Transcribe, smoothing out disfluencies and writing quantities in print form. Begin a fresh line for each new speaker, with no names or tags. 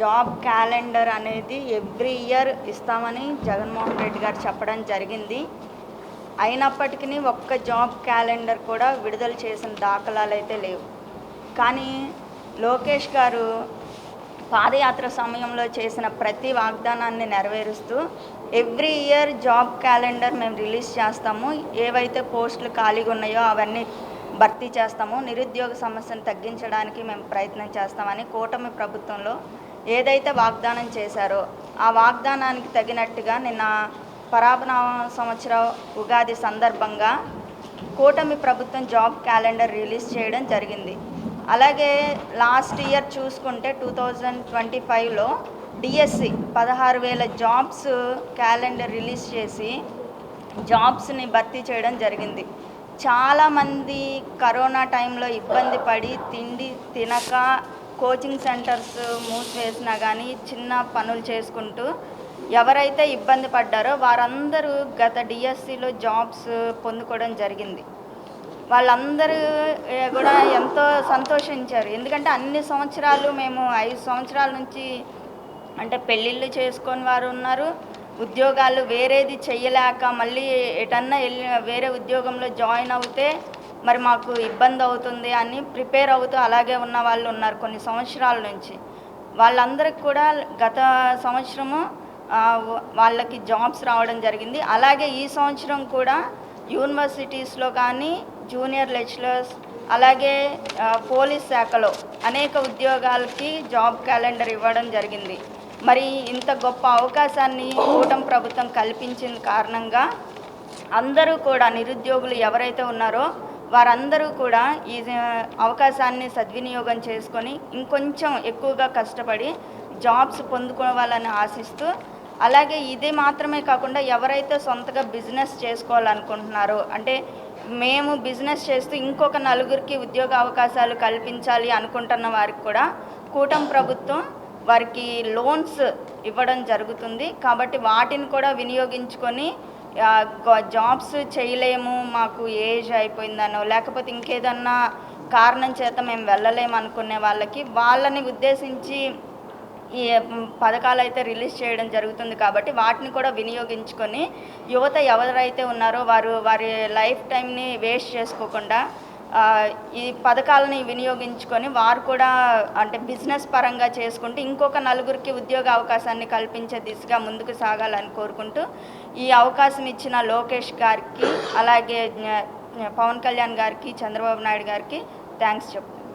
Job calendar అనేది every year ఇస్తామని జగన్మోహన్ రెడ్డి గారు చెప్పడం జరిగింది. అయినప్పటికీ ఒక్క జాబ్ క్యాలెండర్ కూడా విడుదల చేసిన దాఖలాలు అయితే లేవు. కానీ లోకేష్ గారు పాదయాత్ర సమయంలో చేసిన ప్రతి వాగ్దానాన్ని నెరవేరుస్తూ ఎవ్రీ ఇయర్ జాబ్ క్యాలెండర్ మేము రిలీజ్ చేస్తాము, ఏవైతే పోస్టులు ఖాళీగా ఉన్నాయో అవన్నీ భర్తీ చేస్తాము, నిరుద్యోగ సమస్యను తగ్గించడానికి మేము ప్రయత్నం చేస్తామని కూటమి ప్రభుత్వంలో ఏదైతే వాగ్దానం చేశారో ఆ వాగ్దానానికి తగినట్టుగా నిన్న పరాభవ సంవత్సర ఉగాది సందర్భంగా కూటమి ప్రభుత్వం జాబ్ క్యాలెండర్ రిలీజ్ చేయడం జరిగింది. అలాగే లాస్ట్ ఇయర్ చూసుకుంటే 2025లో డిఎస్సి 16,000 జాబ్స్ క్యాలెండర్ రిలీజ్ చేసి జాబ్స్ని భర్తీ చేయడం జరిగింది. చాలామంది కరోనా టైంలో ఇబ్బంది పడి తిండి తినక కోచింగ్ సెంటర్స్ మూసివేసినా కానీ చిన్న పనులు చేసుకుంటూ ఎవరైతే ఇబ్బంది పడ్డారో వారందరూ గత డిఎస్సిలో జాబ్స్ పొందుకోవడం జరిగింది. వాళ్ళందరూ కూడా ఎంతో సంతోషించారు. ఎందుకంటే అన్ని సంవత్సరాలు మేము 5 సంవత్సరాల నుంచి అంటే పెళ్ళిళ్ళు చేసుకొని వారు ఉన్నారు, ఉద్యోగాలు వేరేది చెయ్యలేక మళ్ళీ ఎటన్నా వెళ్ళి వేరే ఉద్యోగంలో జాయిన్ అవుతే మరి మాకు ఇబ్బంది అవుతుంది అని ప్రిపేర్ అవుతూ అలాగే ఉన్న వాళ్ళు ఉన్నారు కొన్ని సంవత్సరాల నుంచి. వాళ్ళందరికీ కూడా గత సంవత్సరము వాళ్ళకి జాబ్స్ రావడం జరిగింది. అలాగే ఈ సంవత్సరం కూడా యూనివర్సిటీస్లో కానీ జూనియర్ లెక్చరర్స్ అలాగే పోలీస్ శాఖలో అనేక ఉద్యోగాలకి జాబ్ క్యాలెండర్ ఇవ్వడం జరిగింది. మరి ఇంత గొప్ప అవకాశాన్ని కూటమి ప్రభుత్వం కల్పించిన కారణంగా అందరూ కూడా నిరుద్యోగులు ఎవరైతే ఉన్నారో వారందరూ కూడా ఈ అవకాశాన్ని సద్వినియోగం చేసుకొని ఇంకొంచెం ఎక్కువగా కష్టపడి జాబ్స్ పొందుకోవాలని ఆశిస్తూ, అలాగే ఇది మాత్రమే కాకుండా ఎవరైతే సొంతగా బిజినెస్ చేసుకోవాలనుకుంటున్నారో అంటే మేము బిజినెస్ చేస్తూ ఇంకొక నలుగురికి ఉద్యోగ అవకాశాలు కల్పించాలి అనుకుంటున్న వారికి కూడా కూటమి ప్రభుత్వం వారికి లోన్స్ ఇవ్వడం జరుగుతుంది. కాబట్టి వాటిని కూడా వినియోగించుకొని జాబ్స్ చేయలేము, మాకు ఏజ్ అయిపోయిందనో లేకపోతే ఇంకేదన్నా కారణం చేత మేము వెళ్ళలేము అనుకునే వాళ్ళని ఉద్దేశించి ఈ పథకాలు అయితే రిలీజ్ చేయడం జరుగుతుంది. కాబట్టి వాటిని కూడా వినియోగించుకొని యువత ఎవరైతే ఉన్నారో వారి లైఫ్ టైంని వేస్ట్ చేసుకోకుండా ఈ పథకాలని వినియోగించుకొని వారు కూడా అంటే బిజినెస్ పరంగా చేసుకుంటూ ఇంకొక నలుగురికి ఉద్యోగ అవకాశాన్ని కల్పించే దిశగా ముందుకు సాగాలని కోరుకుంటూ ఈ అవకాశం ఇచ్చిన లోకేష్ గారికి అలాగే పవన్ కళ్యాణ్ గారికి చంద్రబాబు నాయుడు గారికి థ్యాంక్స్ చెప్తున్నాను.